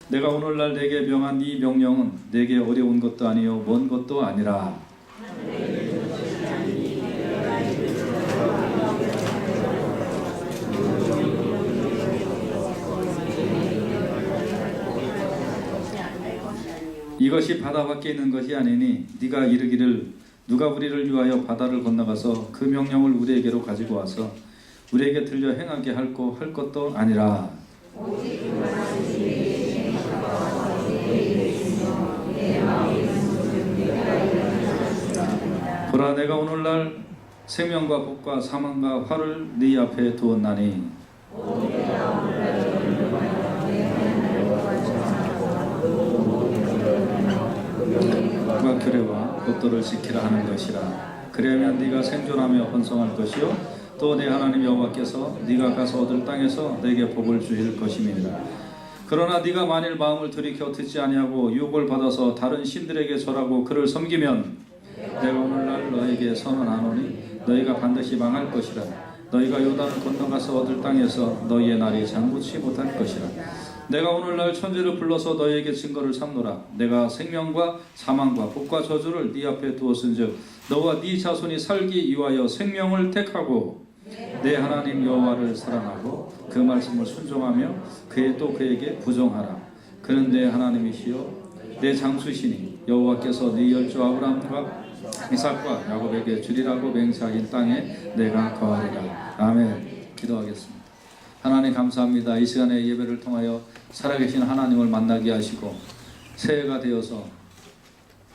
내가 오늘날 내게 명한 이 명령은 내게 어려운 것도 아니요 먼 것도 아니라 이것이 바다 밖에 있는 것이 아니니 네가 이르기를 누가 우리를 위하여 바다를 건너가서 그 명령을 우리에게로 가지고 와서 우리에게 들려 행하게 할 것도 아니라 보라 내가 오늘날 생명과 복과 사망과 화를 네 앞에 두었나니 누가 규례와 법도를 지키라 하는 것이라. 그러면 네가 생존하며 번성할 것이요 또 내 하나님 여호와께서 네가 가서 얻을 땅에서 내게 복을 주실 것임이니라. 그러나 네가 만일 마음을 돌이켜 듣지 아니하고 유혹을 받아서 다른 신들에게 절하고 그를 섬기면 내가 오늘날 너에게 선언하노니 너희가 반드시 망할 것이라. 너희가 요단을 건너가서 얻을 땅에서 너희의 날이 장구치 못할 것이라. 내가 오늘날 천지를 불러서 너희에게 증거를 삼노라. 내가 생명과 사망과 복과 저주를 네 앞에 두었은즉 너와 네 자손이 살기 위하여 생명을 택하고 내 하나님 여호와를 사랑하고 그 말씀을 순종하며 그에게 부정하라. 그는 내 하나님이시요 내 장수시니 여호와께서 네 열조 아브라함과 이삭과 야곱에게 주리라고 맹세하신 땅에 내가 거하리라. 아멘. 기도하겠습니다. 하나님 감사합니다. 이 시간에 예배를 통하여 살아계신 하나님을 만나게 하시고 새해가 되어서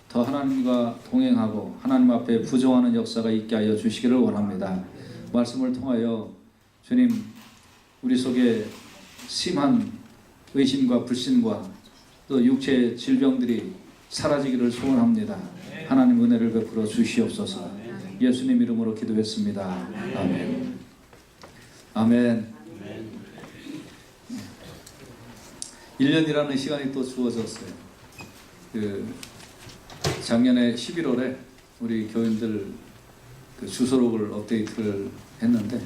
더 하나님과 동행하고 하나님 앞에 부정하는 역사가 있게 하여 주시기를 원합니다. 말씀을 통하여 주님 우리 속에 심한 의심과 불신과 또 육체의 질병들이 사라지기를 소원합니다. 하나님 은혜를 베풀어 주시옵소서. 예수님 이름으로 기도했습니다. 아멘. 아멘. 1년이라는 시간이 또 주어졌어요. 작년에 11월에 우리 교인들 주소록을 업데이트를 했는데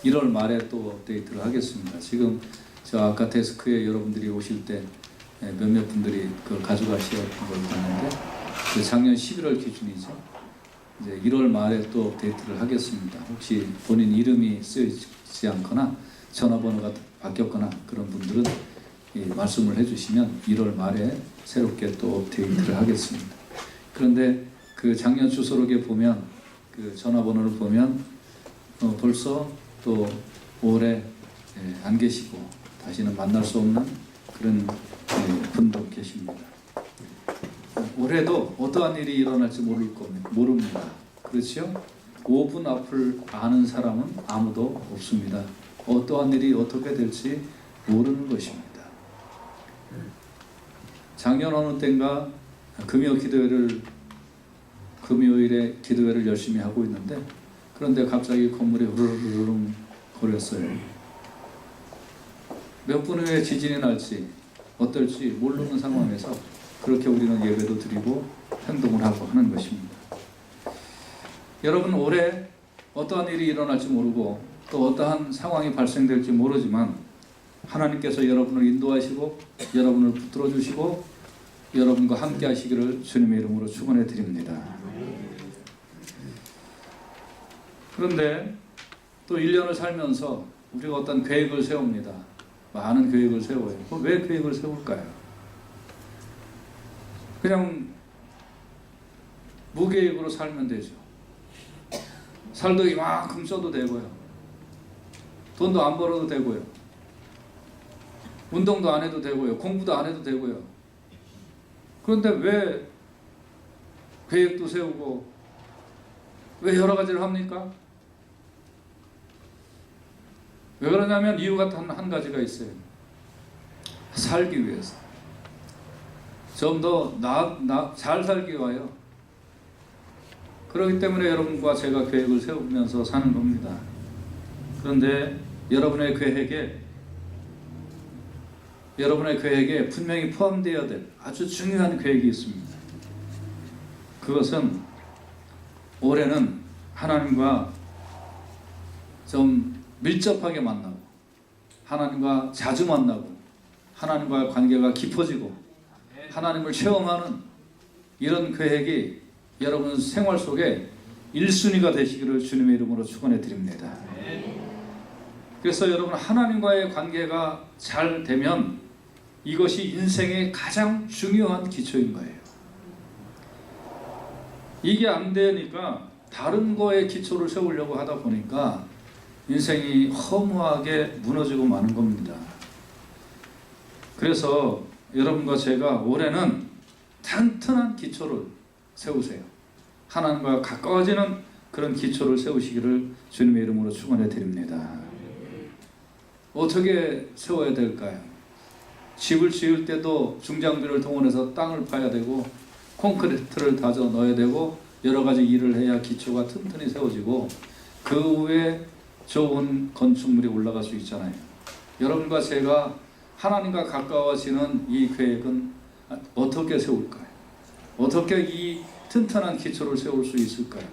1월 말에 또 업데이트를 하겠습니다. 지금 저 아까 데스크에 여러분들이 오실 때 몇몇 분들이 그걸 가져가시는 걸 봤는데 작년 11월 기준이죠. 이제 1월 말에 또 업데이트를 하겠습니다. 혹시 본인 이름이 쓰이지 않거나 전화번호가 바뀌었거나 그런 분들은 말씀을 해주시면 1월 말에 새롭게 또 업데이트를 하겠습니다. 그런데 그 작년 주소록에 보면 그 전화번호를 보면 벌써 또 올해 안 계시고 다시는 만날 수 없는 그런 분도 계십니다. 올해도 어떠한 일이 일어날지 모릅니다. 그렇죠? 5분 앞을 아는 사람은 아무도 없습니다. 어떠한 일이 어떻게 될지 모르는 것입니다. 작년 어느 때인가 금요일에 기도회를 열심히 하고 있는데 그런데 갑자기 건물이 우르르르 거렸어요. 몇 분 후에 지진이 날지 어떨지 모르는 상황에서 그렇게 우리는 예배도 드리고 행동을 하고 하는 것입니다. 여러분 올해 어떠한 일이 일어날지 모르고 또 어떠한 상황이 발생될지 모르지만 하나님께서 여러분을 인도하시고 여러분을 붙들어 주시고 여러분과 함께 하시기를 주님의 이름으로 축원해 드립니다. 그런데 또 1년을 살면서 우리가 어떤 계획을 세웁니다. 많은 계획을 세워요. 왜 계획을 세울까요? 그냥 무계획으로 살면 되죠. 살도 이만큼 써도 되고요. 돈도 안 벌어도 되고요. 운동도 안 해도 되고요. 공부도 안 해도 되고요. 그런데 왜 계획도 세우고 왜 여러 가지를 합니까? 왜 그러냐면 이유가 한 가지가 있어요. 살기 위해서. 좀 더 잘 살기 위하여. 그렇기 때문에 여러분과 제가 계획을 세우면서 사는 겁니다. 그런데 여러분의 계획에 분명히 포함되어야 될 아주 중요한 계획이 있습니다. 그것은 올해는 하나님과 좀 밀접하게 만나고 하나님과 자주 만나고 하나님과의 관계가 깊어지고 하나님을 체험하는 이런 계획이 여러분 생활 속에 1순위가 되시기를 주님의 이름으로 축원해 드립니다. 그래서 여러분 하나님과의 관계가 잘 되면 이것이 인생의 가장 중요한 기초인 거예요. 이게 안 되니까 다른 거에 기초를 세우려고 하다 보니까 인생이 허무하게 무너지고 마는 겁니다. 그래서 여러분과 제가 올해는 튼튼한 기초를 세우세요. 하나님과 가까워지는 그런 기초를 세우시기를 주님의 이름으로 축원해 드립니다. 어떻게 세워야 될까요? 집을 지을 때도 중장비를 동원해서 땅을 파야 되고 콘크리트를 다져 넣어야 되고 여러 가지 일을 해야 기초가 튼튼히 세워지고 그 후에 좋은 건축물이 올라갈 수 있잖아요. 여러분과 제가 하나님과 가까워지는 이 계획은 어떻게 세울까요? 어떻게 이 튼튼한 기초를 세울 수 있을까요?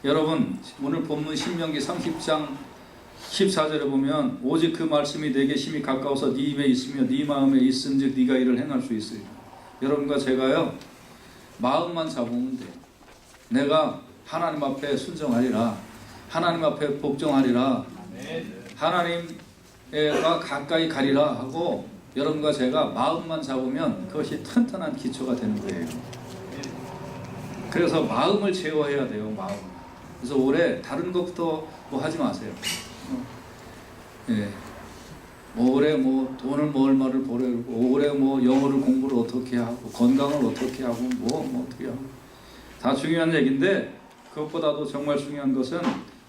여러분 오늘 본문 신명기 30장 14절에 보면 오직 그 말씀이 내게 심히 가까워서 네 입에 있으며 네 마음에 있은즉 네가 이를 행할 수 있으리라. 여러분과 제가요 마음만 잡으면 돼요. 내가 하나님 앞에 순종하리라, 하나님 앞에 복종하리라, 하나님과 가까이 가리라 하고 여러분과 제가 마음만 잡으면 그것이 튼튼한 기초가 되는 거예요. 그래서 마음을 제어해야 돼요. 마음. 그래서 올해 다른 것부터 뭐 하지 마세요. 예. 올해 뭐 돈을 뭐 얼마를 벌어고 올해 뭐 영어를 공부를 어떻게 하고 건강을 어떻게 하고 뭐 어떻게 하고 다 중요한 얘기인데 그것보다도 정말 중요한 것은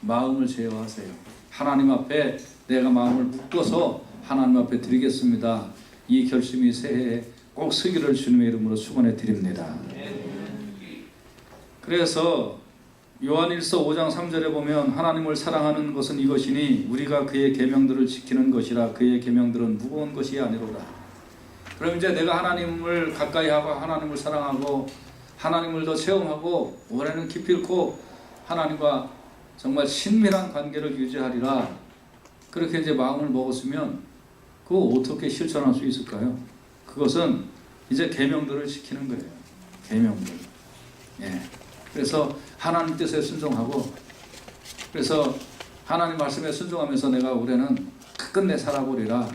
마음을 제어하세요. 하나님 앞에 내가 마음을 묶어서 하나님 앞에 드리겠습니다. 이 결심이 새해에 꼭 서기를 주님의 이름으로 축원해 드립니다. 그래서 요한일서 5장 3절에 보면 하나님을 사랑하는 것은 이것이니 우리가 그의 계명들을 지키는 것이라 그의 계명들은 무거운 것이 아니로다. 그럼 이제 내가 하나님을 가까이 하고 하나님을 사랑하고 하나님을 더 체험하고 올해는 기필코 하나님과 정말 친밀한 관계를 유지하리라. 그렇게 이제 마음을 먹었으면 그거 어떻게 실천할 수 있을까요? 그것은 이제 계명들을 지키는 거예요. 계명들. 예. 그래서 하나님 뜻에 순종하고 그래서 하나님 말씀에 순종하면서 내가 올해는 끝내 살아보리라.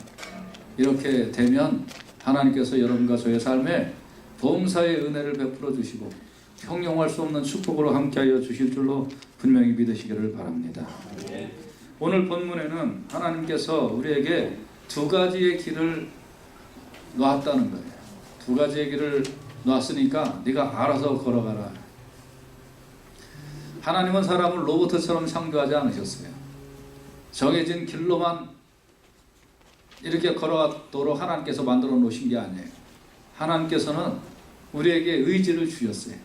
이렇게 되면 하나님께서 여러분과 저의 삶에 범사의 은혜를 베풀어 주시고 형용할 수 없는 축복으로 함께하여 주실 줄로 분명히 믿으시기를 바랍니다. 오늘 본문에는 하나님께서 우리에게 두 가지의 길을 놨다는 거예요. 두 가지의 길을 놨으니까 네가 알아서 걸어가라. 하나님은 사람을 로봇처럼 창조하지 않으셨어요. 정해진 길로만 이렇게 걸어가도록 하나님께서 만들어 놓으신 게 아니에요. 하나님께서는 우리에게 의지를 주셨어요.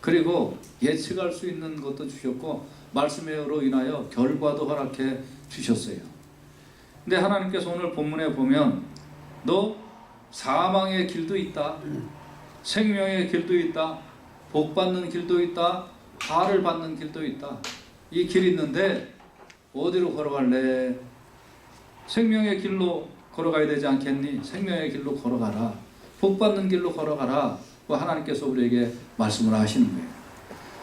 그리고 예측할 수 있는 것도 주셨고 말씀으로 인하여 결과도 허락해 주셨어요. 근데 하나님께서 오늘 본문에 보면 너 사망의 길도 있다, 생명의 길도 있다, 복 받는 길도 있다, 화를 받는 길도 있다. 이 길이 있는데 어디로 걸어갈래? 생명의 길로 걸어가야 되지 않겠니? 생명의 길로 걸어가라. 복 받는 길로 걸어가라. 하나님께서 우리에게 말씀을 하시는 거예요.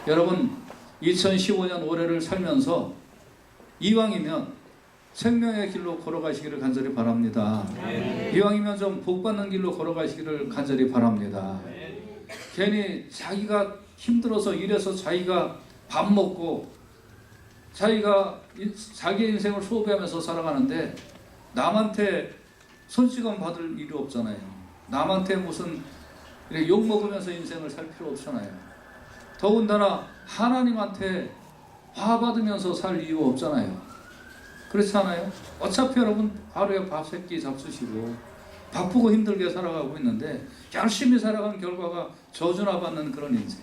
여러분 2015년 올해를 살면서 이왕이면 생명의 길로 걸어가시기를 간절히 바랍니다. 이왕이면 좀 복 받는 길로 걸어가시기를 간절히 바랍니다. 괜히 자기가 힘들어서 일해서 자기가 밥 먹고 자기가 자기 인생을 소비하면서 살아가는데 남한테 손찌검 받을 일이 없잖아요. 남한테 무슨 욕 먹으면서 인생을 살 필요 없잖아요. 더군다나 하나님한테 화 받으면서 살 이유 없잖아요. 그렇지 않아요? 어차피 여러분 하루에 밥 세 끼 잡수시고 바쁘고 힘들게 살아가고 있는데 열심히 살아간 결과가 저주나 받는 그런 인생.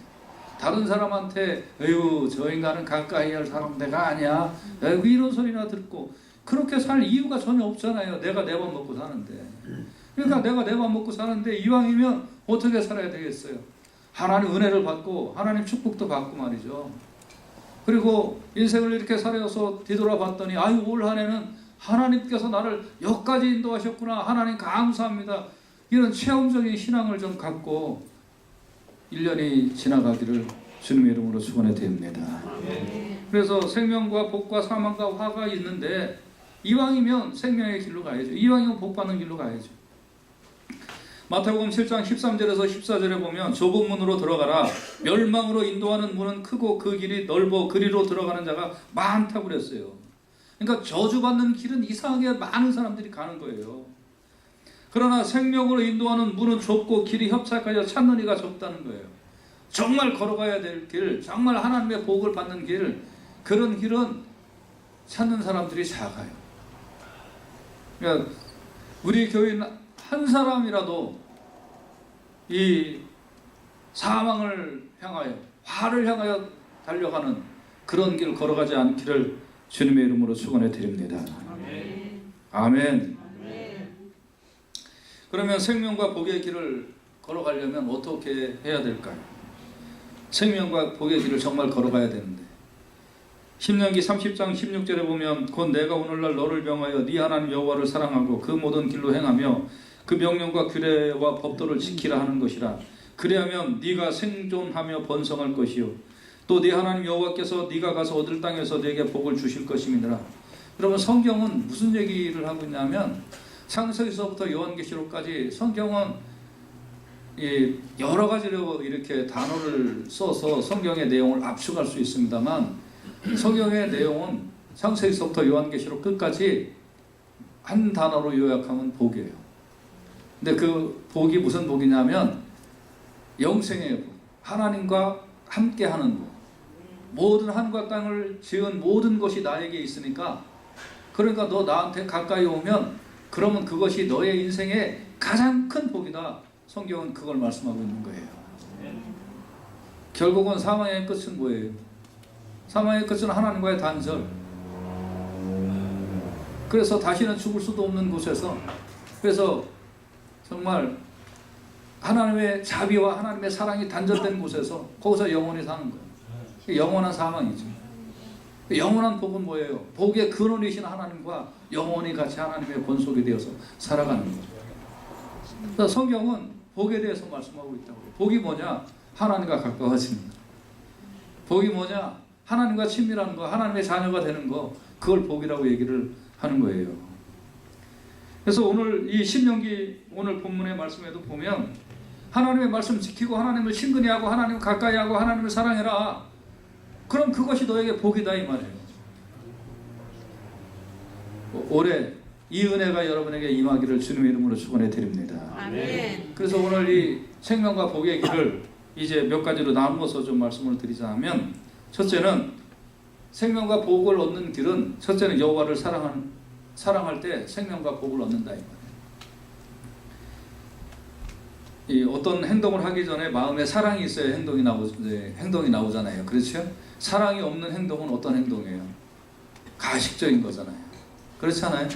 다른 사람한테 에휴 저 인간은 가까이 할 사람 내가 아니야 에휴 이런 소리나 듣고 그렇게 살 이유가 전혀 없잖아요. 내가 내 밥 먹고 사는데. 그러니까 내가 내 밥 먹고 사는데 이왕이면 어떻게 살아야 되겠어요? 하나님 은혜를 받고 하나님 축복도 받고 말이죠. 그리고 인생을 이렇게 살아서 뒤돌아봤더니 아유 올 한 해는 하나님께서 나를 여기까지 인도하셨구나. 하나님 감사합니다. 이런 체험적인 신앙을 좀 갖고 1년이 지나가기를 주님의 이름으로 축원해 드립니다. 그래서 생명과 복과 사망과 화가 있는데 이왕이면 생명의 길로 가야죠. 이왕이면 복 받는 길로 가야죠. 마태복음 7장 13절에서 14절에 보면 좁은 문으로 들어가라. 멸망으로 인도하는 문은 크고 그 길이 넓어 그리로 들어가는 자가 많다고 그랬어요. 그러니까 저주받는 길은 이상하게 많은 사람들이 가는 거예요. 그러나 생명으로 인도하는 문은 좁고 길이 협착하여 찾는 이가 적다는 거예요. 정말 걸어가야 될 길, 정말 하나님의 복을 받는 길, 그런 길은 찾는 사람들이 작아요. 그러니까 우리 교인 한 사람이라도 이 사망을 향하여, 화를 향하여 달려가는 그런 길 걸어가지 않기를 주님의 이름으로 축원해 드립니다. 아멘. 그러면 생명과 복의 길을 걸어가려면 어떻게 해야 될까요? 생명과 복의 길을 정말 걸어가야 되는데 신명기 30장 16절에 보면 곧 내가 오늘날 너를 명하여 네 하나님 여호와를 사랑하고 그 모든 길로 행하며 그 명령과 규례와 법도를 지키라 하는 것이라. 그리하면 네가 생존하며 번성할 것이요 또 네 하나님 여호와께서 네가 가서 얻을 땅에서 네게 복을 주실 것임이니라. 여러분, 성경은 무슨 얘기를 하고 있냐면 창세기서부터 요한계시록까지 성경은 여러 가지로 이렇게 단어를 써서 성경의 내용을 압축할 수 있습니다만 성경의 내용은 창세기서부터 요한계시록 끝까지 한 단어로 요약하면 복이에요. 근데 그 복이 무슨 복이냐면 영생의 복, 하나님과 함께하는 복. 모든 하늘과 땅을 지은 모든 것이 나에게 있으니까, 그러니까 너 나한테 가까이 오면 그러면 그것이 너의 인생의 가장 큰 복이다. 성경은 그걸 말씀하고 있는 거예요. 결국은 사망의 끝은 뭐예요? 사망의 끝은 하나님과의 단절. 그래서 다시는 죽을 수도 없는 곳에서, 그래서 정말 하나님의 자비와 하나님의 사랑이 단절된 곳에서 거기서 영원히 사는 거예요. 영원한 사망이죠. 영원한 복은 뭐예요? 복의 근원이신 하나님과 영원히 같이 하나님의 권속이 되어서 살아가는 거죠. 그래서 성경은 복에 대해서 말씀하고 있다고 해요. 복이 뭐냐? 하나님과 가까워집니다. 복이 뭐냐? 하나님과 친밀한 거, 하나님의 자녀가 되는 거, 그걸 복이라고 얘기를 하는 거예요. 그래서 오늘 이 신명기 오늘 본문의 말씀에도 보면 하나님의 말씀 지키고 하나님을 친근히 하고 하나님을 가까이 하고 하나님을 사랑해라. 그럼 그것이 너에게 복이다 이 말이에요. 올해 이 은혜가 여러분에게 임하기를 주님의 이름으로 축원해 드립니다. 아멘. 그래서 오늘 이 생명과 복의 길을 이제 몇 가지로 나누어서 좀 말씀을 드리자면, 첫째는 생명과 복을 얻는 길은 첫째는 여호와를 사랑할 때 생명과 복을 얻는다 이 말이에요. 이 어떤 행동을 하기 전에 마음에 사랑이 있어야 행동이 나오잖아요. 그렇죠? 사랑이 없는 행동은 어떤 행동이에요? 가식적인 거잖아요. 그렇잖아요.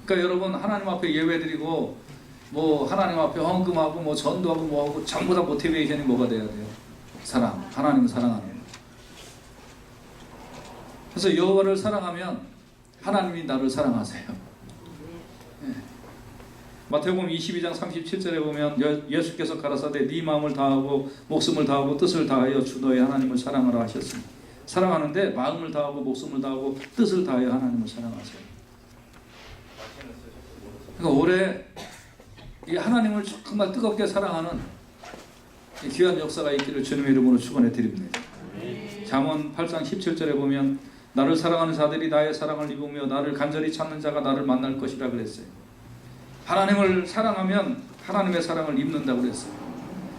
그러니까 여러분, 하나님 앞에 예배드리고 뭐 하나님 앞에 헌금하고 뭐 전도하고 뭐하고 전부 다 모티베이션이 뭐가 돼야 돼요? 사랑. 하나님을 사랑하는 거예요. 그래서 여호와를 사랑하면 하나님이 나를 사랑하세요. 네. 마태복음 22장 37절에 보면 예수께서 가라사대 네 마음을 다하고 목숨을 다하고 뜻을 다하여 주 너의 하나님을 사랑하라 하셨습니다. 사랑하는데 마음을 다하고 목숨을 다하고 뜻을 다하여 하나님을 사랑하세요. 그러니까 올해 이 하나님을 정말 뜨겁게 사랑하는 이 귀한 역사가 있기를 주님의 이름으로 축원해 드립니다. 잠언 8장 17절에 보면 나를 사랑하는 자들이 나의 사랑을 입으며 나를 간절히 찾는 자가 나를 만날 것이라 그랬어요. 하나님을 사랑하면 하나님의 사랑을 입는다고 그랬어요.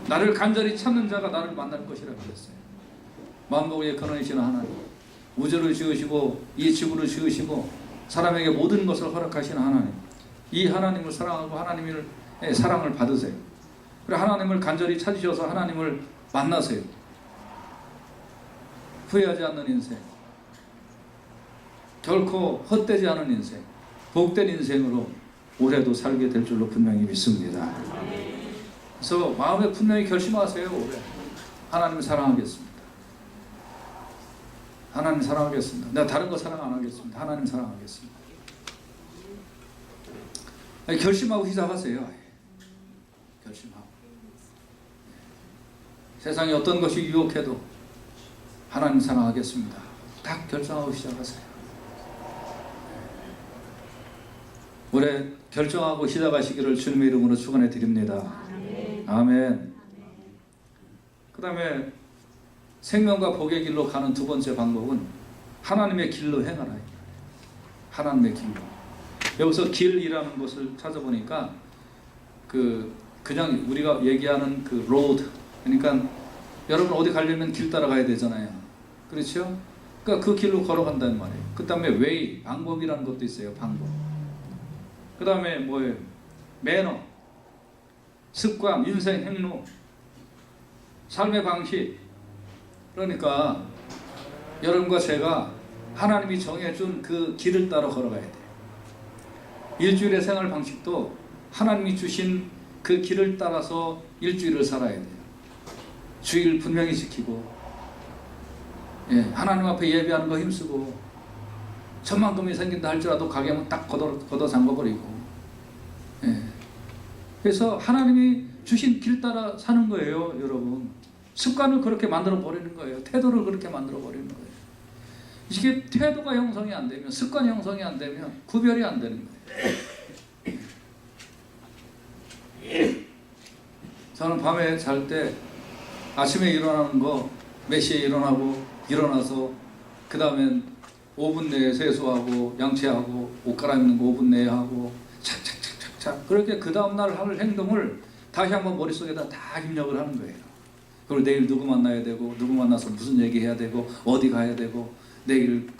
나를 간절히 찾는 자가 나를 만날 것이라 그랬어요. 만복의 근원이신 하나님, 우주를 지으시고 이 지구를 지으시고 사람에게 모든 것을 허락하시는 하나님, 이 하나님을 사랑하고 하나님의 사랑을 받으세요. 그리고 하나님을 간절히 찾으셔서 하나님을 만나세요. 후회하지 않는 인생, 결코 헛되지 않은 인생, 복된 인생으로 올해도 살게 될 줄로 분명히 믿습니다. 그래서 마음에 분명히 결심하세요. 올해 하나님을 사랑하겠습니다. 하나님 사랑하겠습니다. 내가 다른 거 사랑 안 하겠습니다. 하나님 사랑하겠습니다. 결심하고 시작하세요. 결심하고. 세상에 어떤 것이 유혹해도 하나님 사랑하겠습니다. 딱 결정하고 시작하세요. 올해 결정하고 시작하시기를 주님의 이름으로 축원해 드립니다. 아멘. 그 다음에 생명과 복의 길로 가는 두 번째 방법은 하나님의 길로 행하라. 하나님의 길로. 여기서 길이라는 것을 찾아보니까 그냥 우리가 얘기하는 그 로드, 그러니까 여러분 어디 가려면 길 따라가야 되잖아요. 그렇죠? 그러니까 그 길로 걸어간다는 말이에요. 그 다음에 웨이, 방법이라는 것도 있어요. 방법. 그 다음에 뭐예요? 매너, 습관, 인생 행로, 삶의 방식. 그러니까 여러분과 제가 하나님이 정해준 그 길을 따라 걸어가야 돼요. 일주일의 생활 방식도 하나님이 주신 그 길을 따라서 일주일을 살아야 돼요. 주일 분명히 지키고, 하나님 앞에 예배하는 거 힘쓰고, 천만금이 생긴다 할지라도 가게문 딱 걷어 잠궈버리고, 그래서 하나님이 주신 길 따라 사는 거예요, 여러분. 습관을 그렇게 만들어 버리는 거예요. 태도를 그렇게 만들어 버리는 거예요. 이게 태도가 형성이 안 되면, 습관이 형성이 안 되면 구별이 안 되는 거예요. 저는 밤에 잘 때 아침에 일어나는 거 몇 시에 일어나고, 일어나서 그 다음엔 5분 내에 세수하고 양치하고 옷 갈아입는 거 5분 내에 하고 착착착착착 그렇게 그 다음날 할 행동을 다시 한번 머릿속에다 다 입력을 하는 거예요. 그리고 내일 누구 만나야 되고, 누구 만나서 무슨 얘기해야 되고, 어디 가야 되고, 내일은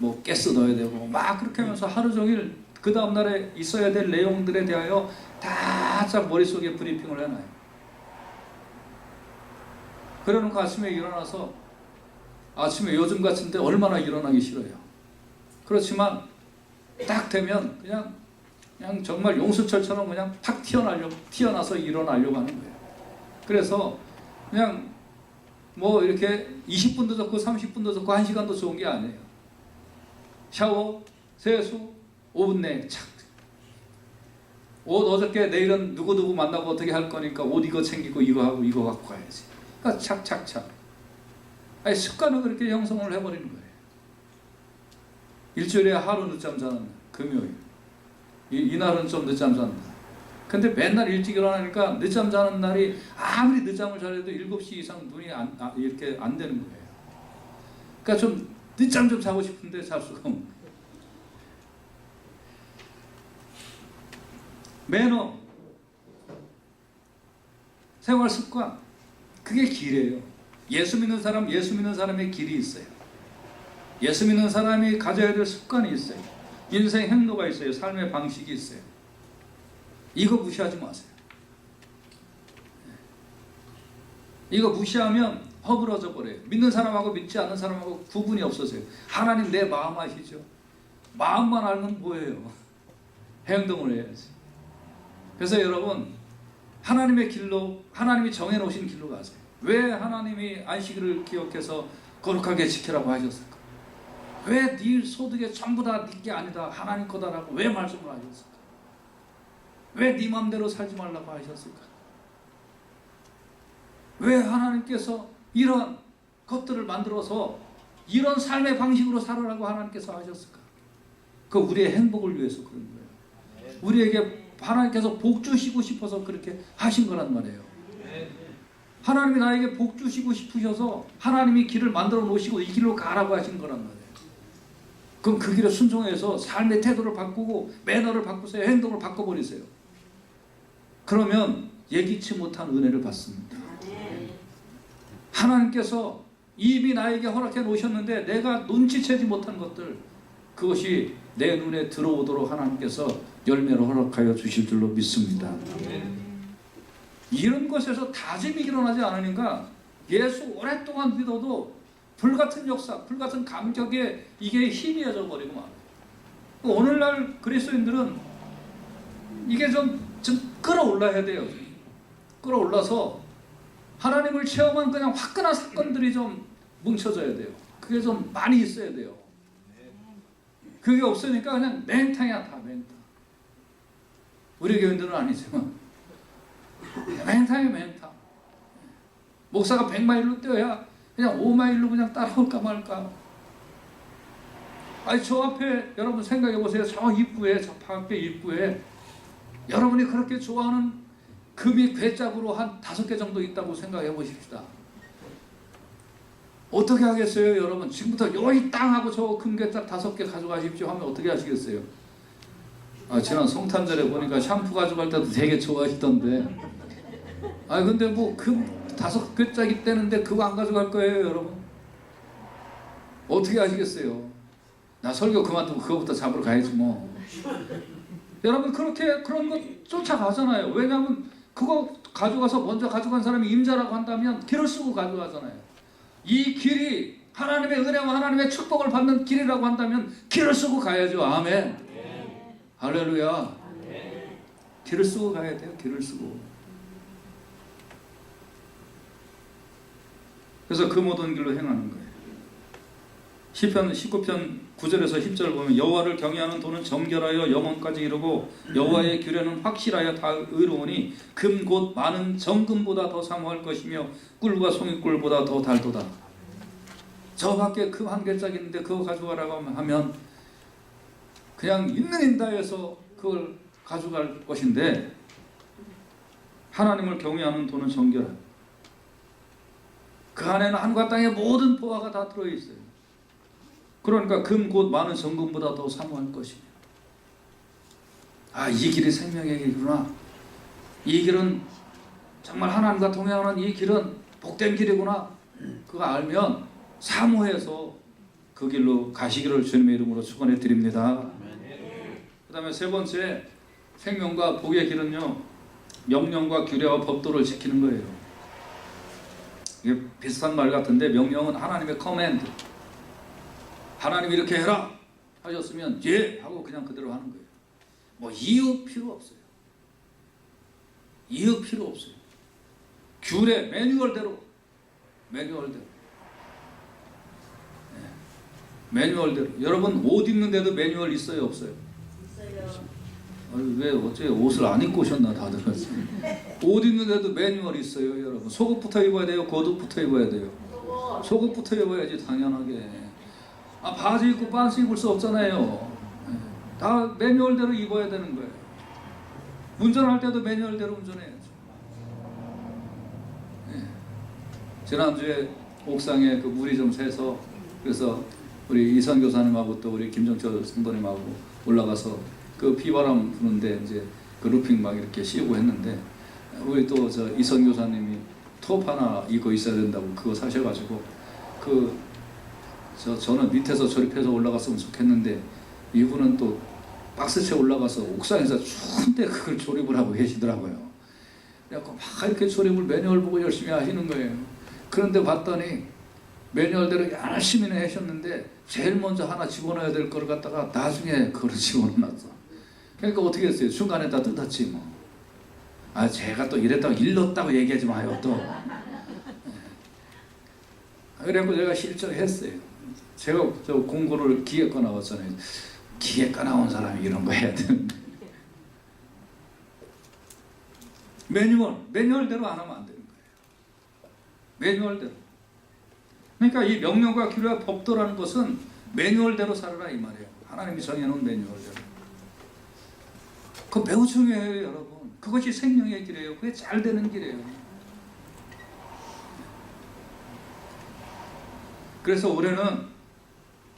뭐 가스 넣어야 되고, 막 그렇게 하면서 하루 종일 그 다음날에 있어야 될 내용들에 대하여 다 머릿속에 브리핑을 해놔요. 그래놓고 아침에 일어나서, 아침에 요즘 같은데 얼마나 일어나기 싫어요. 그렇지만 딱 되면 그냥 정말 용수철처럼 그냥 팍 튀어나서 일어나려고 하는 거예요. 그래서 그냥 뭐 이렇게 20분도 좋고 30분도 좋고 1시간도 좋은 게 아니에요. 샤워, 세수, 5분 내에 착. 옷 어저께 내일은 누구 만나고 어떻게 할 거니까 옷 이거 챙기고 이거 하고 이거 갖고 가야지. 그러니까 착착착. 아니 습관을 그렇게 형성을 해버리는 거예요. 일주일에 하루 늦잠 자는 날, 금요일. 이날은 좀 늦잠 잔다. 근데 맨날 일찍 일어나니까 늦잠 자는 날이 아무리 늦잠을 자려도 7시 이상 눈이 이렇게 안 되는 거예요. 그러니까 좀 늦잠 좀 자고 싶은데 잘 수가 없는 거예요. 매너, 생활 습관, 그게 길이에요. 예수 믿는 사람의 길이 있어요. 예수 믿는 사람이 가져야 될 습관이 있어요. 인생 행로가 있어요. 삶의 방식이 있어요. 이거 무시하지 마세요. 이거 무시하면 허물어져 버려요. 믿는 사람하고 믿지 않는 사람하고 구분이 없어져요. 하나님 내 마음 아시죠? 마음만 알면 뭐예요? 행동을 해야지. 그래서 여러분, 하나님의 길로, 하나님이 정해놓으신 길로 가세요. 왜 하나님이 안식일을 기억해서 거룩하게 지키라고 하셨을까? 왜 네 소득의 전부 다 네 게 아니다, 하나님 거다라고 왜 말씀을 하셨을까? 왜 네 맘대로 살지 말라고 하셨을까? 왜 하나님께서 이런 것들을 만들어서 이런 삶의 방식으로 살아라고 하나님께서 하셨을까? 그 우리의 행복을 위해서 그런 거예요. 우리에게 하나님께서 복 주시고 싶어서 그렇게 하신 거란 말이에요. 하나님이 나에게 복 주시고 싶으셔서 하나님이 길을 만들어 놓으시고 이 길로 가라고 하신 거란 말이에요. 그럼 그 길에 순종해서 삶의 태도를 바꾸고 매너를 바꾸세요. 행동을 바꿔버리세요. 그러면 예기치 못한 은혜를 받습니다. 하나님께서 이미 나에게 허락해 놓으셨는데 내가 눈치채지 못한 것들, 그것이 내 눈에 들어오도록 하나님께서 열매를 허락하여 주실 줄로 믿습니다. 이런 것에서 다짐이 일어나지 않으니까 예수 오랫동안 믿어도 불같은 역사, 불같은 감격에 이게 희미해져 버리고 말아요. 오늘날 그리스도인들은 이게 좀 끌어올라야 돼요. 끌어올라서 하나님을 체험한 그냥 화끈한 사건들이 좀 뭉쳐져야 돼요. 그게 좀 많이 있어야 돼요. 그게 없으니까 그냥 맹탕이야, 다 맹탕. 우리 교인들은 아니지만 맹탕이에요, 맹탕. 목사가 100마일로 뛰어야 그냥 5마일로 그냥 따라올까 말까. 아니 저 앞에 여러분 생각해 보세요. 저 입구에, 저 밖에 입구에 여러분이 그렇게 좋아하는 금이 괴짝으로 한 5개 정도 있다고 생각해 보십시다. 어떻게 하겠어요 여러분? 지금부터 여기 땅하고 저 금괴짝 5개 가져가십시오 하면 어떻게 하시겠어요? 지난 성탄절에 보니까 샴푸 가져갈 때도 되게 좋아하시던데, 근데 뭐 금 5괴짝이 떼는데 그거 안 가져갈 거예요 여러분? 어떻게 하시겠어요? 나 설교 그만두고 그거부터 잡으러 가야지 뭐. 여러분 그렇게 그런 거 쫓아가잖아요. 왜냐하면 그거 가져가서 먼저 가져간 사람이 임자라고 한다면 길을 쓰고 가져가잖아요. 이 길이 하나님의 은혜와 하나님의 축복을 받는 길이라고 한다면 길을 쓰고 가야죠. 아멘. 할렐루야. 길을 쓰고 가야 돼요. 길을 쓰고. 그래서 그 모든 길로 행하는 거예요. 시편 19편 9절에서 10절 보면 여호와를 경외하는 도는 정결하여 영원까지 이르고 여호와의 규례는 확실하여 다 의로우니 금 곧 많은 정금보다 더 사모할 것이며 꿀과 송이꿀보다 더 달도다. 저 밖에 금 한 개짝 있는데 그거 가져가라고 하면 그냥 있는 인다에서 그걸 가져갈 것인데, 하나님을 경외하는 도는 정결하여 그 안에는 하늘과 땅의 모든 보화가 다 들어있어요. 그러니까 금 곧 많은 정금보다 더 사모할 것이며, 이 길이 생명의 길이구나, 이 길은 정말 하나님과 동행하는 이 길은 복된 길이구나, 그거 알면 사모해서 그 길로 가시기를 주님의 이름으로 축원해 드립니다. 그 다음에 세 번째, 생명과 복의 길은요, 명령과 규례와 법도를 지키는 거예요. 이게 비슷한 말 같은데, 명령은 하나님의 커맨드, 하나님이 이렇게 해라 하셨으면 예 하고 그냥 그대로 하는 거예요. 뭐 이유 필요 없어요. 이유 필요 없어요. 규례, 매뉴얼대로. 매뉴얼대로. 여러분 옷 입는데도 매뉴얼 있어요, 없어요? 왜 어째 옷을 안 입고 오셨나 다들. 옷 입는데도 매뉴얼 있어요 여러분. 속옷부터 입어야 돼요, 겉옷부터 입어야 돼요? 속옷부터 입어야지 당연하게. 바지 입고 반스 입을 수 없잖아요. 다 매뉴얼대로 입어야 되는 거예요. 운전할 때도 매뉴얼대로 운전해야죠. 지난주에 옥상에 그 물이 좀 새서, 그래서 우리 이선 교사님하고 또 우리 김정철 성도님하고 올라가서 그 비바람 부는데 이제 그 루핑 막 이렇게 씌우고 했는데, 우리 또 저 이선 교사님이 톱 하나 이거 있어야 된다고 그거 사셔가지고 저는 밑에서 조립해서 올라갔으면 좋겠는데, 이분은 또 박스채 올라가서 옥상에서 추운데 그걸 조립을 하고 계시더라고요. 그래갖고 막 이렇게 조립을 매뉴얼 보고 열심히 하시는 거예요. 그런데 봤더니 매뉴얼대로 열심히 하셨는데 제일 먼저 하나 집어넣어야 될 걸 갖다가 나중에 그걸 집어넣었어. 그러니까 어떻게 했어요? 중간에 다 뜯었지 뭐. 제가 또 이랬다고 일렀다고 얘기하지 마요 또. 그래갖고 제가 실적했어요. 제가 저 공고를 기획과 나왔잖아요. 기획과 나온 사람이 이런 거 해야 되는데. 매뉴얼대로 안 하면 안 되는 거예요. 매뉴얼대로. 그러니까 이 명령과 규례와 법도라는 것은 매뉴얼대로 살아라 이 말이에요. 하나님이 정해놓은 매뉴얼대로. 그거 매우 중요해요 여러분. 그것이 생명의 길이에요. 그게 잘 되는 길이에요. 그래서 올해는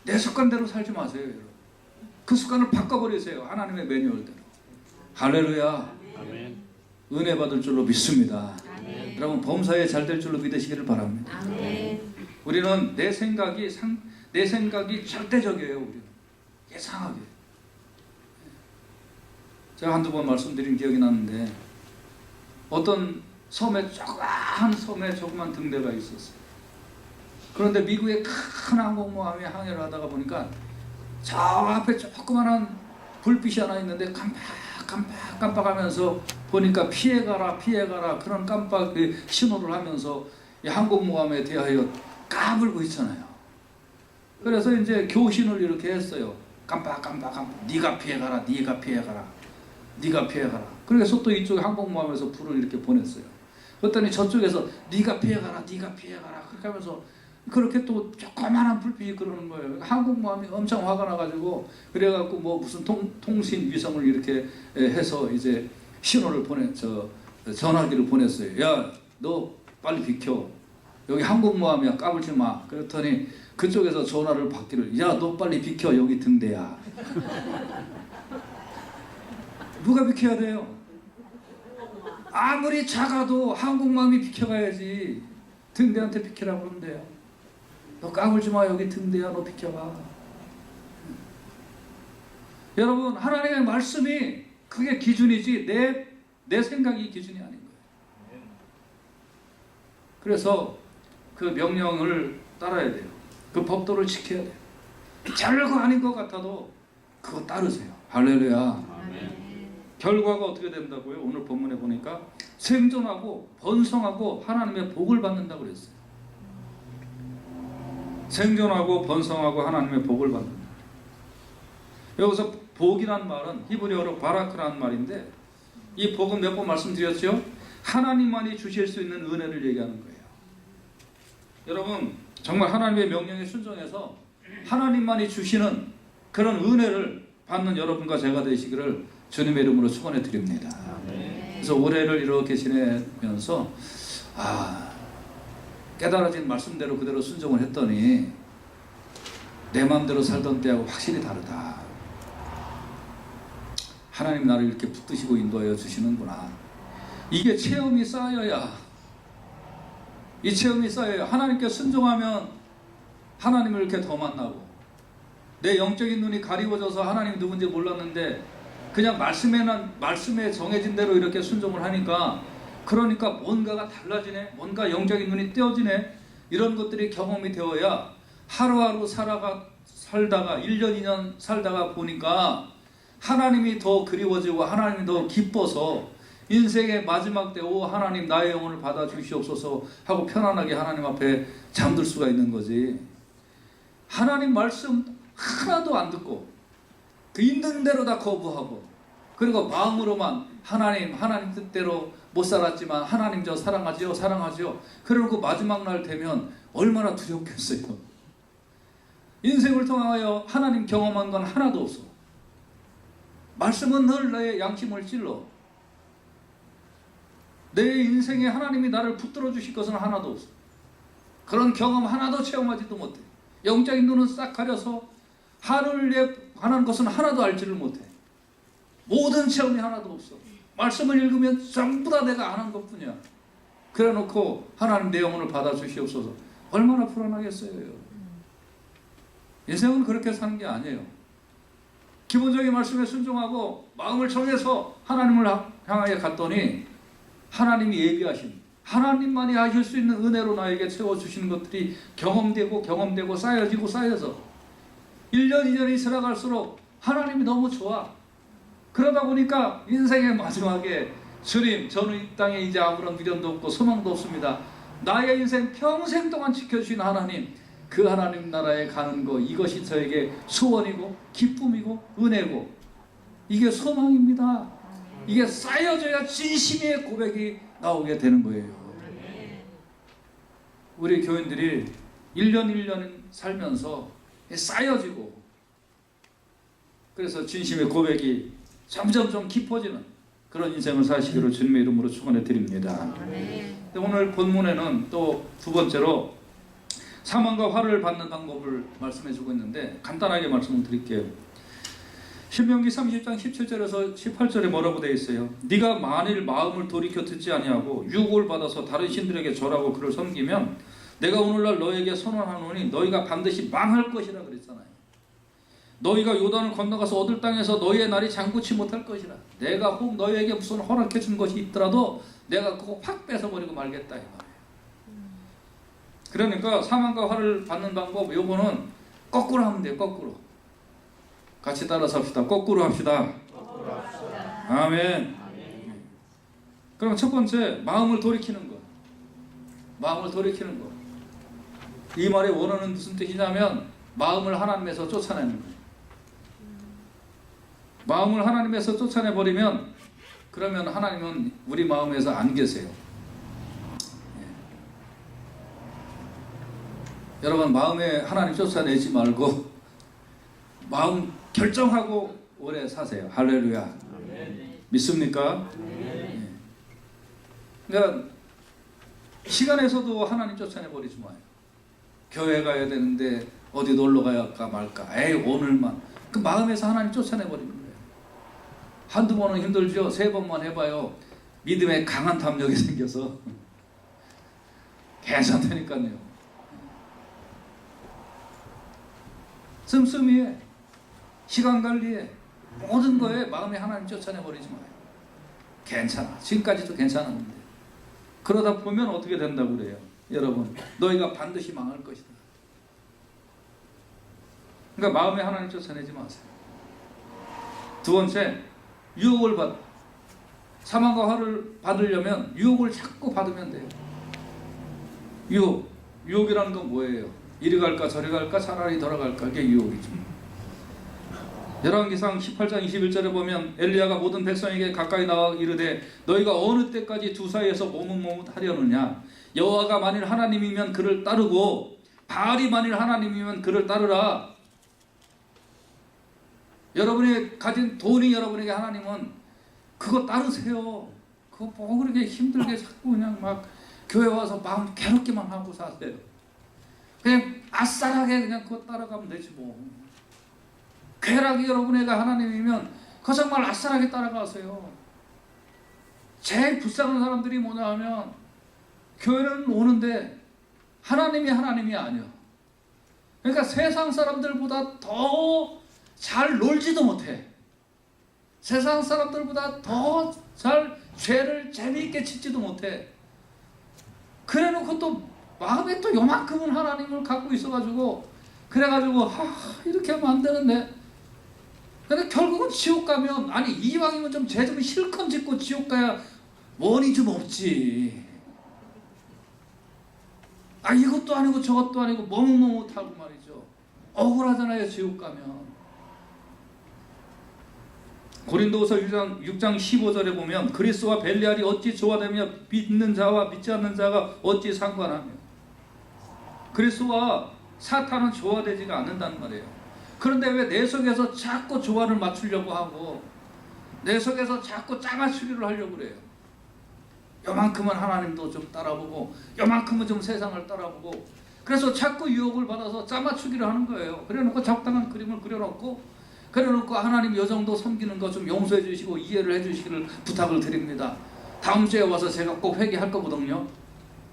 내 습관대로 살지 마세요 여러분. 그 습관을 바꿔버리세요. 하나님의 매뉴얼대로. 할렐루야. 아멘. 은혜 받을 줄로 믿습니다. 아멘. 여러분 범사에 잘 될 줄로 믿으시기를 바랍니다. 아멘. 우리는 내 생각이 절대적이에요. 우리는 예상하게. 제가 한두 번 말씀드린 기억이 나는데, 어떤 섬에, 조그만 섬에 조그만 등대가 있었어요. 그런데 미국의 큰 항공모함이 항해를 하다가 보니까 저 앞에 조그만한 불빛이 하나 있는데 깜빡하면서 보니까 피해가라 그런 깜빡 신호를 하면서 이 항공모함에 대하여 까불고 있잖아요. 그래서 이제 교신을 이렇게 했어요. 깜빡 네가 피해가라. 네가 피해가라. 그래서 또 이쪽에 항복모함에서 불을 이렇게 보냈어요. 그랬더니 저쪽에서 네가 피해가라, 네가 피해가라 그렇게 하면서 그렇게 또 조그마한 불빛이 그러는 거예요. 항공모함이 엄청 화가 나가지고 그래갖고 뭐 무슨 통신 위성을 이렇게 해서 이제 신호를 전화기를 보냈어요. 야, 너 빨리 비켜. 여기 항공모함이야. 까불지 마. 그랬더니 그쪽에서 전화를 받기를, 야, 너 빨리 비켜. 여기 등대야. 누가 비켜야 돼요? 아무리 작아도 항공모함이 비켜가야지. 등대한테 비키라고 그러는데요. 너 까불지 마. 여기 등대야. 너 비켜봐. 여러분, 하나님의 말씀이 그게 기준이지 내 생각이 기준이 아닌 거예요. 그래서 그 명령을 따라야 돼요. 그 법도를 지켜야 돼요. 별거 아닌 것 같아도 그거 따르세요. 할렐루야. 결과가 어떻게 된다고요? 오늘 본문에 보니까 생존하고 번성하고 하나님의 복을 받는다고 그랬어요. 생존하고 번성하고 하나님의 복을 받는다. 여기서 복이란 말은 히브리어로 바라크라는 말인데 이 복은 몇 번 말씀드렸죠? 하나님만이 주실 수 있는 은혜를 얘기하는 거예요. 여러분, 정말 하나님의 명령에 순종해서 하나님만이 주시는 그런 은혜를 받는 여러분과 제가 되시기를 주님의 이름으로 축원해 드립니다. 그래서 올해를 이렇게 지내면서 깨달아진 말씀대로 그대로 순종을 했더니 내 마음대로 살던 때하고 확실히 다르다. 하나님 나를 이렇게 붙드시고 인도하여 주시는구나. 이게 체험이 쌓여야, 이 체험이 쌓여야 하나님께 순종하면 하나님을 이렇게 더 만나고, 내 영적인 눈이 가리워져서 하나님이 누군지 몰랐는데 그냥 말씀에 정해진 대로 이렇게 순종을 하니까, 그러니까 뭔가가 달라지네, 뭔가 영적인 눈이 떼어지네, 이런 것들이 경험이 되어야 하루하루 살다가 1년 2년 살다가 보니까 하나님이 더 그리워지고 하나님이 더 기뻐서 인생의 마지막 때 하나님 나의 영혼을 받아 주시옵소서 하고 편안하게 하나님 앞에 잠들 수가 있는 거지. 하나님 말씀 하나도 안 듣고 그 있는 대로 다 거부하고, 그리고 마음으로만 하나님 뜻대로 못 살았지만 하나님 저 사랑하지요 그러고 마지막 날 되면 얼마나 두렵겠어요. 인생을 통하여 하나님 경험한 건 하나도 없어. 말씀은 늘 나의 양심을 찔러. 내 인생에 하나님이 나를 붙들어 주실 것은 하나도 없어. 그런 경험 하나도 체험하지도 못해. 영적인 눈은 싹 가려서 하늘에 관한 것은 하나도 알지를 못해. 모든 체험이 하나도 없어. 말씀을 읽으면 전부 다 내가 안 한 것뿐이야. 그래 놓고 하나님 내 영혼을 받아 주시옵소서. 얼마나 불안하겠어요. 인생은 그렇게 사는 게 아니에요. 기본적인 말씀에 순종하고 마음을 정해서 하나님을 향하여 갔더니 하나님이 예비하신, 하나님만이 하실 수 있는 은혜로 나에게 채워주시는 것들이 경험되고 쌓여서 1년 2년이 지나갈수록 하나님이 너무 좋아. 그러다 보니까 인생의 마지막에 주님, 저는 이 땅에 이제 아무런 미련도 없고 소망도 없습니다. 나의 인생 평생 동안 지켜주신 하나님, 그 하나님 나라에 가는 거, 이것이 저에게 소원이고 기쁨이고 은혜고, 이게 소망입니다. 이게 쌓여져야 진심의 고백이 나오게 되는 거예요. 우리 교인들이 1년 1년 살면서 쌓여지고, 그래서 진심의 고백이 점점 좀 깊어지는 그런 인생을 사시기를 주님의 이름으로 축원해 드립니다. 오늘 본문에는 또 두 번째로 사망과 화를 받는 방법을 말씀해 주고 있는데 간단하게 말씀을 드릴게요. 신명기 30장 17절에서 18절에 뭐라고 되어 있어요? 네가 만일 마음을 돌이켜 듣지 아니하고 유혹을 받아서 다른 신들에게 절하고 그를 섬기면 내가 오늘날 너에게 선언하노니 너희가 반드시 망할 것이라 그랬잖아요. 너희가 요단을 건너가서 얻을 땅에서 너희의 날이 장구치 못할 것이라. 내가 혹 너희에게 무슨 허락해 준 것이 있더라도 내가 그거 확 뺏어버리고 말겠다 이 말이에요. 그러니까 사망과 화를 받는 방법, 요거는 거꾸로 하면 돼요. 거꾸로. 같이 따라서 합시다. 거꾸로 합시다. 아멘. 그럼 첫 번째, 마음을 돌이키는 것. 마음을 돌이키는 것. 이 말의 원어는 무슨 뜻이냐면 마음을 하나님에서 쫓아내는 거예요. 마음을 하나님에서 쫓아내버리면 그러면 하나님은 우리 마음에서 안 계세요. 여러분, 마음에 하나님 쫓아내지 말고 마음 결정하고 오래 사세요. 할렐루야. 믿습니까? 그러니까 시간에서도 하나님 쫓아내버리지 마요. 교회 가야 되는데 어디 놀러 가야 할까 말까. 에이, 오늘만. 그 마음에서 하나님 쫓아내버리는 거예요. 한두 번은 힘들죠. 3번만 해봐요. 믿음에 강한 탐욕이 생겨서 괜찮다니까요. 씀씀이에, 시간 관리에, 모든 거에 마음에 하나님 쫓아내버리지 마요. 괜찮아. 지금까지도 괜찮았는데. 그러다 보면 어떻게 된다고 그래요? 여러분, 너희가 반드시 망할 것이다. 그러니까 마음에 하나님 쫓아내지 마세요. 두 번째, 유혹을 사망과 화를 받으려면 유혹을 자꾸 받으면 돼요. 유혹이라는 건 뭐예요? 이리 갈까 저리 갈까 차라리 돌아갈까, 그게 유혹이죠. 열왕기상 18장 21절에 보면 엘리야가 모든 백성에게 가까이 나와 이르되 너희가 어느 때까지 두 사이에서 머뭇머뭇하려느냐. 여호와가 만일 하나님이면 그를 따르고 바알이 만일 하나님이면 그를 따르라. 여러분이 가진 돈이 여러분에게 하나님은 그거 따르세요. 그거 뭐 그렇게 힘들게 자꾸 그냥 막 교회 와서 마음 괴롭게만 하고 사세요. 그냥 아싸라게 그냥 그거 따라가면 되지 뭐. 쾌락이 여러분에게 하나님이면 그거 정말 아싸라게 따라가세요. 제일 불쌍한 사람들이 뭐냐 하면 교회는 오는데 하나님이 아니야. 그러니까 세상 사람들보다 더 잘 놀지도 못해. 세상 사람들보다 더 잘 죄를 재미있게 짓지도 못해. 그래놓고 또 마음에 또 요만큼은 하나님을 갖고 있어가지고 그래가지고 이렇게 하면 안 되는데. 근데 결국은 지옥 가면 아니 이왕이면 좀 죄 좀 실컷 짓고 지옥 가야 원이 좀 없지. 이것도 아니고 저것도 아니고 머뭇머뭇하고 말이죠. 억울하잖아요, 지옥 가면. 고린도후서 6장 15절에 보면 그리스도와 벨리알이 어찌 조화되며 믿는 자와 믿지 않는 자가 어찌 상관하며. 그리스도와 사탄은 조화되지가 않는다는 말이에요. 그런데 왜 내 속에서 자꾸 조화를 맞추려고 하고 내 속에서 자꾸 짜맞추기를 하려고 그래요. 요만큼은 하나님도 좀 따라보고 요만큼은 좀 세상을 따라보고 그래서 자꾸 유혹을 받아서 짜맞추기를 하는 거예요. 그래놓고 적당한 그림을 그려놓고 그래놓고 하나님 요 정도 섬기는 거 좀 용서해 주시고 이해를 해 주시기를 부탁을 드립니다. 다음 주에 와서 제가 꼭 회개할 거거든요.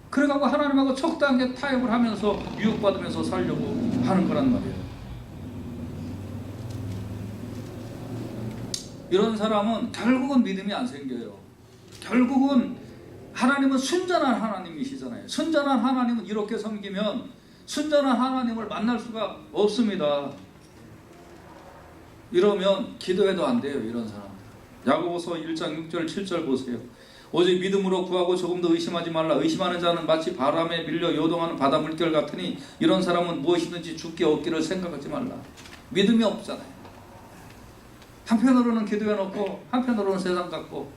그래가지고 하나님하고 적당하게 타협을 하면서 유혹받으면서 살려고 하는 거란 말이에요. 이런 사람은 결국은 믿음이 안 생겨요. 결국은 하나님은 순전한 하나님이시잖아요. 순전한 하나님은 이렇게 섬기면 순전한 하나님을 만날 수가 없습니다. 이러면 기도해도 안 돼요, 이런 사람들. 야고보서 1장 6절 7절 보세요. 오직 믿음으로 구하고 조금도 의심하지 말라. 의심하는 자는 마치 바람에 밀려 요동하는 바다 물결 같으니 이런 사람은 무엇이든지 죽게 얻기를 생각하지 말라. 믿음이 없잖아요. 한편으로는 기도해놓고 한편으로는 세상 같고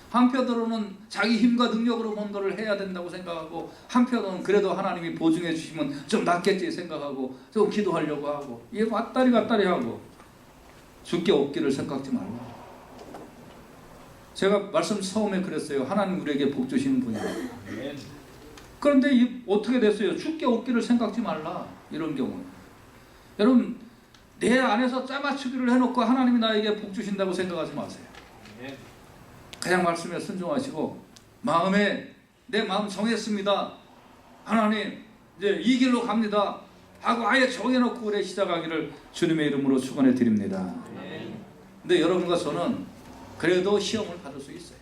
한편으로는 자기 힘과 능력으로 뭔가를 해야 된다고 생각하고 한편으로는 그래도 하나님이 보증해 주시면 좀 낫겠지 생각하고 좀 기도하려고 하고 이게 왔다리 갔다리 하고 죽게 얻기를 생각하지 말라. 제가 말씀 처음에 그랬어요. 하나님 우리에게 복 주시는 분이에요. 그런데 어떻게 됐어요? 죽게 얻기를 생각하지 말라. 이런 경우 여러분 내 안에서 짜맞추기를 해놓고 하나님이 나에게 복 주신다고 생각하지 마세요. 그냥 말씀에 순종하시고 마음에 내 마음 정했습니다. 하나님 이제 이 길로 갑니다 하고 아예 정해놓고 그래 시작하기를 주님의 이름으로 축원해 드립니다. 근데 여러분과 저는 그래도 시험을 받을 수 있어요.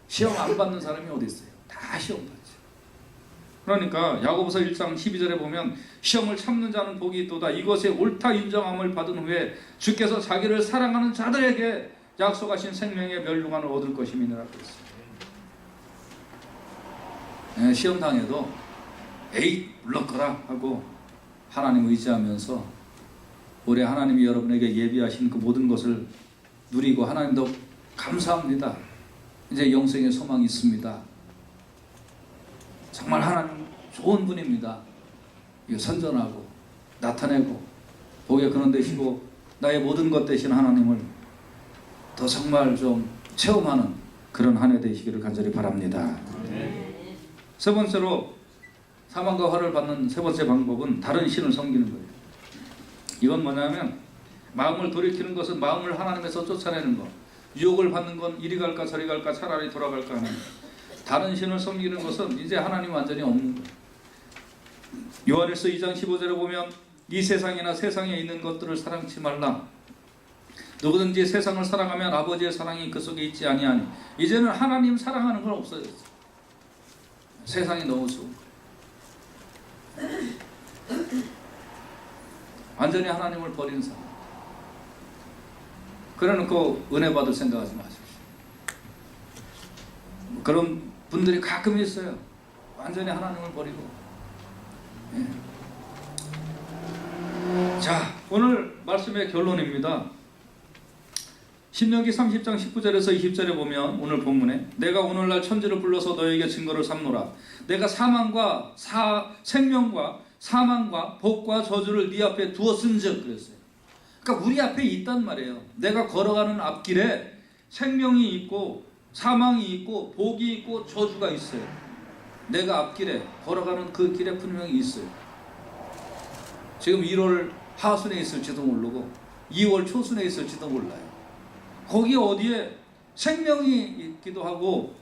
시험 안 받는 사람이 어디 있어요? 다 시험 받죠. 그러니까 야고보서 1장 12절에 보면 시험을 참는 자는 복이 있도다. 이것에 옳다 인정함을 받은 후에 주께서 자기를 사랑하는 자들에게 약속하신 생명의 멸류관을 얻을 것임이니라 그랬어요. 네, 시험 당해도 에이 물러거라 하고 하나님 의지하면서 올해 하나님이 여러분에게 예비하신 그 모든 것을 누리고 하나님도 감사합니다. 이제 영생의 소망이 있습니다. 정말 하나님 좋은 분입니다. 이거 선전하고 나타내고 복의 근원 되시고 나의 모든 것 되신 하나님을 더 정말 좀 체험하는 그런 한 해 되시기를 간절히 바랍니다. 세 번째로 사망과 화를 받는 세 번째 방법은 다른 신을 섬기는 거예요. 이건 뭐냐면 마음을 돌이키는 것은 마음을 하나님에서 쫓아내는 것, 유혹을 받는 건 이리 갈까 저리 갈까 차라리 돌아갈까 하는 것. 다른 신을 섬기는 것은 이제 하나님 완전히 없는 거예요. 요한일서 2장 15절에 보면 이 세상이나 세상에 있는 것들을 사랑치 말라. 누구든지 세상을 사랑하면 아버지의 사랑이 그 속에 있지 아니하니. 이제는 하나님 사랑하는 건 없어졌어요. 세상이 너무 좋은 거예요. 완전히 하나님을 버린 사람. 그래놓고 은혜 받을 생각하지 마십시오. 그런 분들이 가끔 있어요. 완전히 하나님을 버리고. 예. 자, 오늘 말씀의 결론입니다. 신명기 30장 19절에서 20절에 보면 오늘 본문에 내가 오늘날 천지를 불러서 너에게 증거를 삼노라. 내가 생명과 사망과 복과 저주를 네 앞에 두었은즉 그랬어요. 그러니까 우리 앞에 있단 말이에요. 내가 걸어가는 앞길에 생명이 있고 사망이 있고 복이 있고 저주가 있어요. 내가 앞길에 걸어가는 그 길에 분명히 있어요. 지금 1월 하순에 있을지도 모르고 2월 초순에 있을지도 몰라요. 거기 어디에 생명이 있기도 하고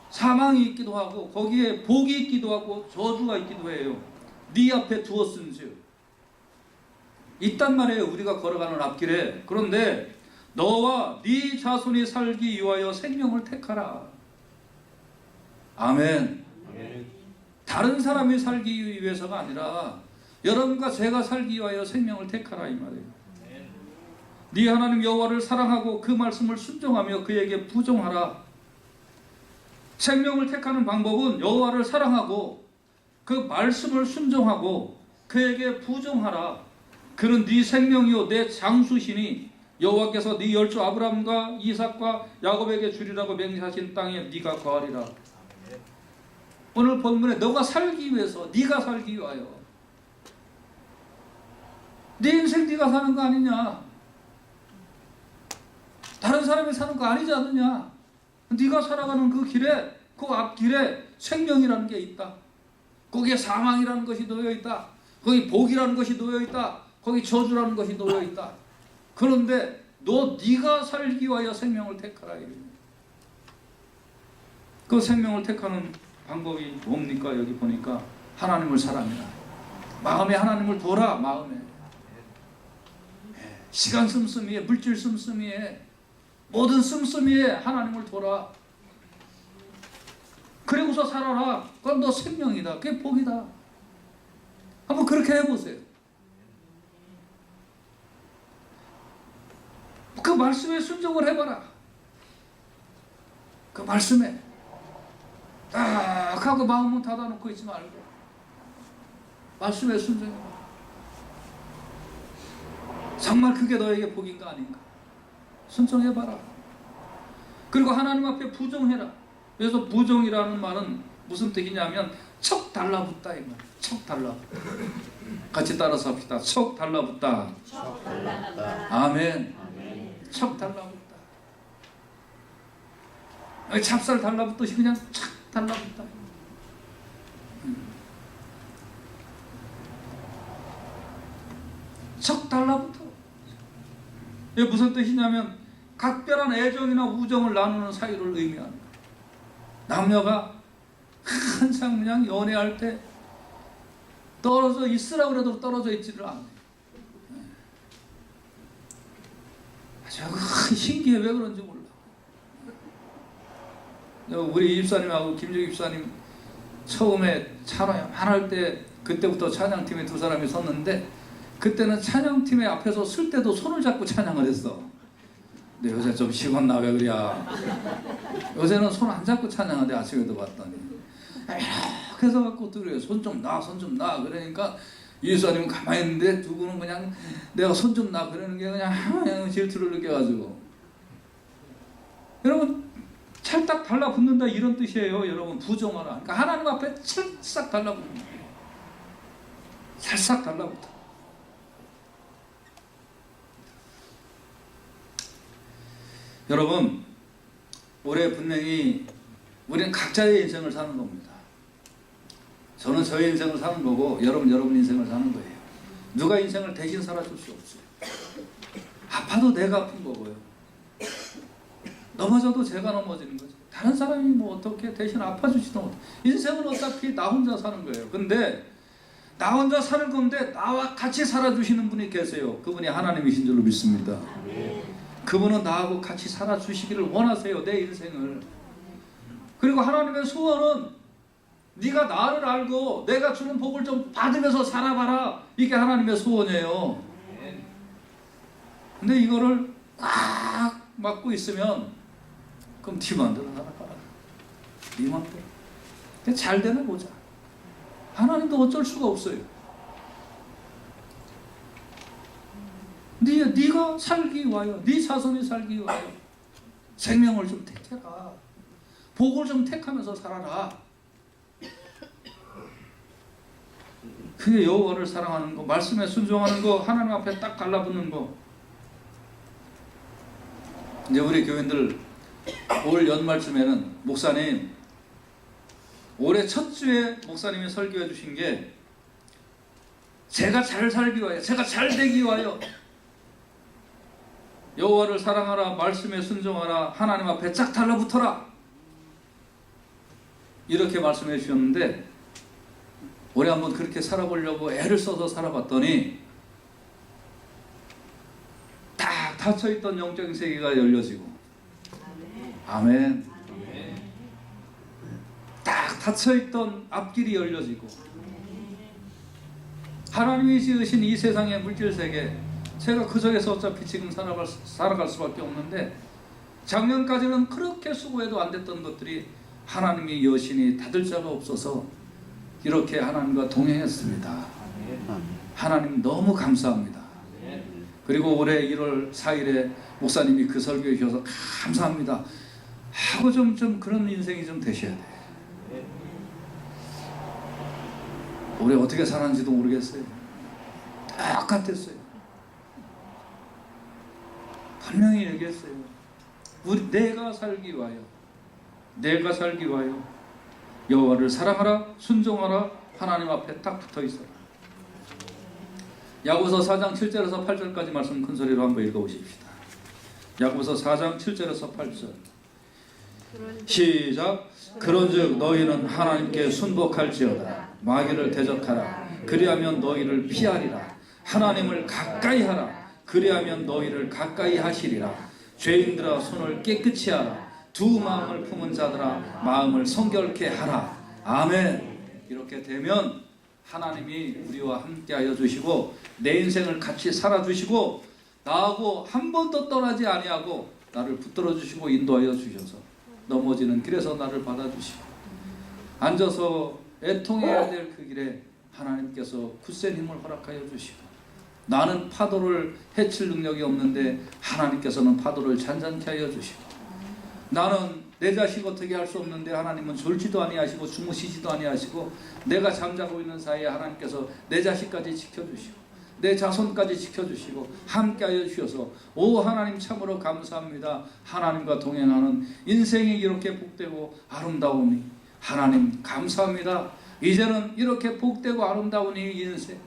사망이 있기도 하고 거기에 복이 있기도 하고 저주가 있기도 해요. 네 앞에 두었은즉 있단 말이에요. 우리가 걸어가는 앞길에. 그런데 너와 네 자손이 살기 위하여 생명을 택하라. 아멘. 다른 사람이 살기 위해서가 아니라 여러분과 제가 살기 위하여 생명을 택하라 이 말이에요. 네 하나님 여호와를 사랑하고 그 말씀을 순종하며 그에게 부종하라. 생명을 택하는 방법은 여호와를 사랑하고 그 말씀을 순종하고 그에게 부종하라. 그는 네 생명이요 내 장수시니 여호와께서 네 열조 아브라함과 이삭과 야곱에게 주리라고 맹세하신 땅에 네가 거하리라. 오늘 본문에 너가 살기 위해서 네가 살기 위하여 네 인생 네가 사는 거 아니냐. 다른 사람이 사는 거 아니지 않느냐. 네가 살아가는 그 길에 그 앞길에 생명이라는 게 있다. 거기에 사망이라는 것이 놓여 있다. 거기 복이라는 것이 놓여 있다. 거기 저주라는 것이 놓여 있다. 그런데 네가 살기 위하여 생명을 택하라. 그 생명을 택하는 방법이 뭡니까? 여기 보니까 하나님을 사랑해라. 마음에 하나님을 둬라. 마음에 시간 씀씀이에 물질 씀씀이에 모든 씀씀이에 하나님을 둬라. 그리고서 살아라. 그럼 너 생명이다. 그게 복이다. 한번 그렇게 해보세요. 그 말씀에 순종을 해봐라. 그 말씀에 딱 하고 마음은 닫아놓고 있지 말고 말씀에 순종해봐. 정말 그게 너에게 복인가 아닌가. 순종해봐라. 그리고 하나님 앞에 부정해라. 그래서 부정이라는 말은 무슨 뜻이냐면 척 달라붙다 이 말. 척 달라붙다. 같이 따라서 합시다. 척 달라붙다. 척 달라붙다. 아멘. 척 달라붙다. 찹쌀 달라붙듯이 그냥 착 달라붙다. 척 달라붙어. 이게 무슨 뜻이냐면 각별한 애정이나 우정을 나누는 사이를 의미하는 거예요. 남녀가 한창 그냥 연애할 때 떨어져 있으라고 해도 떨어져 있지를 않아요. 아주 신기해. 왜 그런지 몰라. 우리 입사님하고 김정희 입사님 처음에 찬양 할 때 그때부터 찬양팀에 두 사람이 섰는데 그때는 찬양팀의 앞에서 설 때도 손을 잡고 찬양을 했어. 근데 요새 좀 식었나 왜 그래. 요새는 손 안 잡고 찬양하는데 아침에도 봤더니 이렇게 해서 갖고 들어요. 손 좀 놔, 손 좀 놔. 그러니까 예수님은 가만히 있는데 누구는 그냥 내가 손 좀 놔 그러는 게 그냥 질투를 느껴가지고. 여러분 찰딱 달라붙는다 이런 뜻이에요. 여러분 부정하라. 그러니까 하나님 앞에 찰싹 달라붙는 거예요. 살짝 달라붙어. 여러분 올해 분명히 우리는 각자의 인생을 사는 겁니다. 저는 저의 인생을 사는 거고 여러분 인생을 사는 거예요. 누가 인생을 대신 살아줄 수 없어요. 아파도 내가 아픈 거고요. 넘어져도 제가 넘어지는 거죠. 다른 사람이 뭐 어떻게 대신 아파주지도 못해요. 인생은 어차피 나 혼자 사는 거예요. 근데 나 혼자 사는 건데 나와 같이 살아주시는 분이 계세요. 그분이 하나님이신 줄로 믿습니다. 그분은 나하고 같이 살아주시기를 원하세요. 내 인생을. 그리고 하나님의 소원은 네가 나를 알고 내가 주는 복을 좀 받으면서 살아봐라. 이게 하나님의 소원이에요. 근데 이거를 꽉 막고 있으면 그럼 네 맘대로 살아가라. 네 맘대로. 잘 되나 보자. 하나님도 어쩔 수가 없어요. 네가 살기 위하여, 네 자손이 살기 위하여 생명을 좀 택해라. 복을 좀 택하면서 살아라. 그게 여호와를 사랑하는 거, 말씀에 순종하는 거, 하나님 앞에 딱 달라붙는 거. 이제 우리 교인들 올 연말쯤에는 목사님, 올해 첫 주에 목사님이 설교해 주신 게 제가 잘 살기 위하여, 제가 잘 되기 위하여 여호와를 사랑하라, 말씀에 순종하라, 하나님 앞에 쫙 달라붙어라, 이렇게 말씀해 주셨는데 올해 한번 그렇게 살아보려고 애를 써서 살아봤더니 딱 닫혀있던 영적인 세계가 열려지고, 아멘. 딱 닫혀있던 앞길이 열려지고, 하나님이 지으신 이 세상의 물질세계, 제가 그 속에서 어차피 지금 살아갈 수밖에 없는데 작년까지는 그렇게 수고해도 안 됐던 것들이 하나님이 여신이 닫을 자가 없어서 이렇게 하나님과 동행했습니다. 하나님 너무 감사합니다. 그리고 올해 1월 4일에 목사님이 그 설교해 주셔서 감사합니다 하고 좀 그런 인생이 좀 되셔야 돼요. 올해 어떻게 살았는지도 모르겠어요. 똑같았어요. 분명히 얘기했어요. 내가 살기 위하여, 내가 살기 위하여 여호와를 사랑하라, 순종하라, 하나님 앞에 딱 붙어 있어라. 야고보서 4장 7절에서 8절까지 말씀 큰 소리로 한번 읽어보십시다. 야고보서 4장 7절에서 8절 시작. 그런즉 너희는 하나님께 순복할지어다. 마귀를 대적하라. 그리하면 너희를 피하리라. 하나님을 가까이 하라. 그리하면 너희를 가까이 하시리라. 죄인들아 손을 깨끗이 하라. 두 마음을 품은 자들아 마음을 성결케 하라. 아멘. 이렇게 되면 하나님이 우리와 함께하여 주시고 내 인생을 같이 살아주시고 나하고 한 번도 떠나지 아니하고 나를 붙들어 주시고 인도하여 주셔서 넘어지는 길에서 나를 받아주시고 앉아서 애통해야 될 그 길에 하나님께서 굳센 힘을 허락하여 주시고 나는 파도를 해칠 능력이 없는데 하나님께서는 파도를 잔잔케 하여 주시고 나는 내 자식 어떻게 할 수 없는데 하나님은 졸지도 아니하시고 주무시지도 아니하시고 내가 잠자고 있는 사이에 하나님께서 내 자식까지 지켜주시고 내 자손까지 지켜주시고 함께하여 주셔서 오 하나님 참으로 감사합니다. 하나님과 동행하는 인생이 이렇게 복되고 아름다우니 하나님 감사합니다. 이제는 이렇게 복되고 아름다운 이 인생,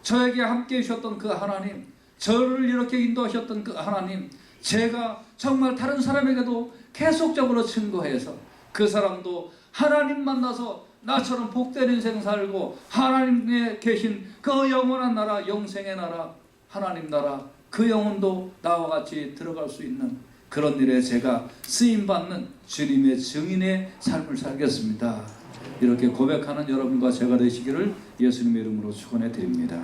저에게 함께 해주셨던 그 하나님, 저를 이렇게 인도하셨던 그 하나님, 제가 정말 다른 사람에게도 계속적으로 증거해서 그 사람도 하나님 만나서 나처럼 복된 인생 살고 하나님에 계신 그 영원한 나라, 영생의 나라, 하나님 나라, 그 영혼도 나와 같이 들어갈 수 있는 그런 일에 제가 쓰임받는 주님의 증인의 삶을 살겠습니다. 이렇게 고백하는 여러분과 제가 되시기를 예수님의 이름으로 축원해 드립니다.